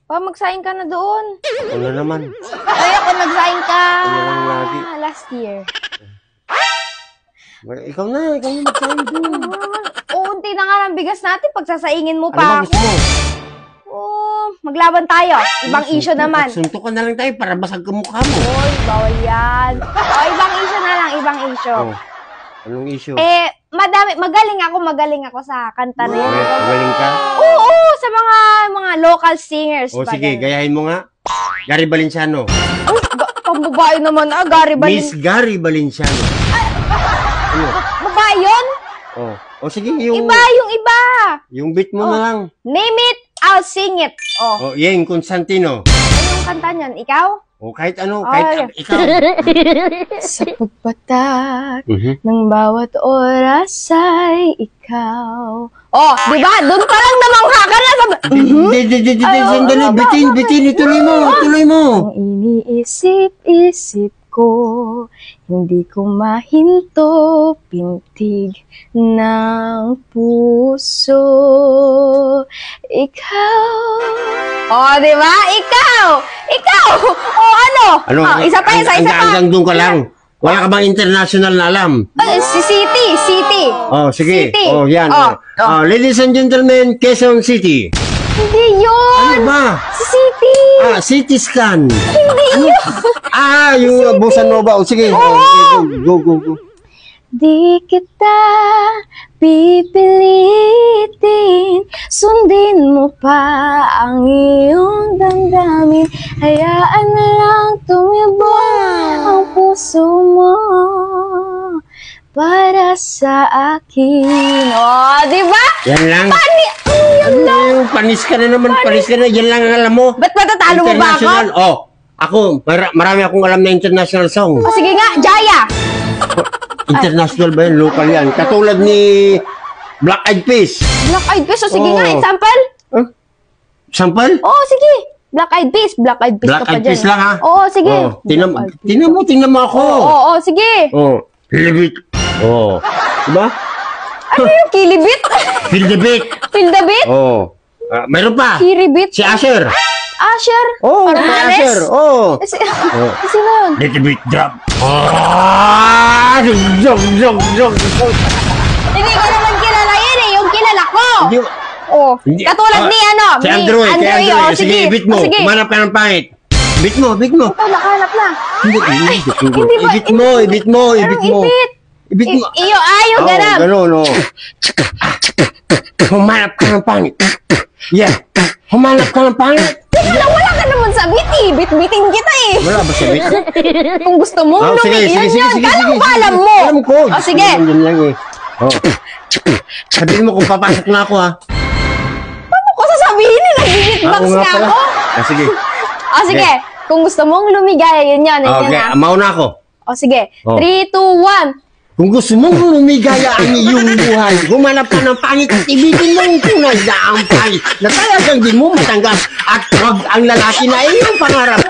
Pa, magsaing ka na doon. Ako na naman. Ay, ako nagsaing ka lagi. last year. Ikaw na magsaing doon. Unti na nga ng bigas natin, pagsasaingin mo Ano pa ba ako. gusto mo? Maglaban tayo. Ibang issue naman. Suntukan na lang tayo para basag ka mukha mo. Uy, bawal yan. Ibang issue na lang, ibang issue. Anong issue? Magaling ako sa kanta na yan. Magaling ka? Oo, sa mga local singers. Sige, gayahin mo nga. Gary Valenciano. Uy, pambabae naman Gary Miss Gary Valenciano. Ano? Babae yun? Sige, yung Iba. Yung beat mo na lang. Name it, I'll sing it. Yeng Constantino. Ano yung kanta niyan? Ikaw? Kahit ano, kahit ikaw. Sa pagpatak ng bawat oras ay ikaw. Di ba? Doon pa lang namangha ka na. Sandali, bitin, ituloy mo. Ang iniisip-isip ko, hindi ko mahinto, pintig ng puso. Ikaw. Di ba? Ikaw. Ano? Isa pa. Hanggang doon ka lang. Wala ka bang international na alam? Si City. Sige. City. Yan. Ladies and gentlemen, Quezon City. Hindi yun. Ano ba? Si City. City Scan. Hindi yun. Yung Bossa Nova. Sige. Go. Di kita pipilitin, sundin mo pa ang iyong damdamin, hayaan na lang tumibok ang puso mo para sa akin. Di ba? Yan lang. Yun lang. Panis ka na naman. Yan lang ang alam mo. Ba't matatalo mo ba ako? Ako, marami akong alam na international song. Sige nga, Jaya. International ba yan? Local yan. Katulad ni Black Eyed Peas. Black Eyed Peas. Sige nga, example. Sample? Sige. Black Eyed Peas. Black Eyed Peas Black ka pa Eyed dyan. Peas lang ha? Sige. Tingnan mo ako. Sige. Kilibit. Diba? Ano yung kilibit? Feel the beat. Feel the beat? Mayroon pa. Kiribit? Si Asher. Asher? Si Asher. Sino yun? Let the beat drop. Zong. Hindi ko naman kilala yan yung kilala ko. Hindi. Katulad ni Si Andrew. Sige, beat mo. Kumanap ka ng pangit. Beat mo. Nakahanap na. Ibit mo. Ayaw, ganap. Ganun. Humanap ka ng pangit. Humanap ka ng pangit. Wala ka naman sa beat eh. Bit-bitin kita eh. Wala ba sa beat? Kung gusto mo, lumiyan yan. Kala ko alam mo. Alam ko. Sige. Yun lang eh. Sabihin mo kung papasok na ako ha. Paano ko sasabihin eh? Nag-beatbox nga ako. Sige. Sige. Kung gusto mong lumigaya, yun yan. Okay, mauna ako. Sige. 3, 2, 1. Kung gusto mong lumigaya ang iyong buhay, humanap ka ng pangit at ibitin mo ang tunay na ang pangit na talagang di mo matanggap at wag ang lalaki na iyong pangarap.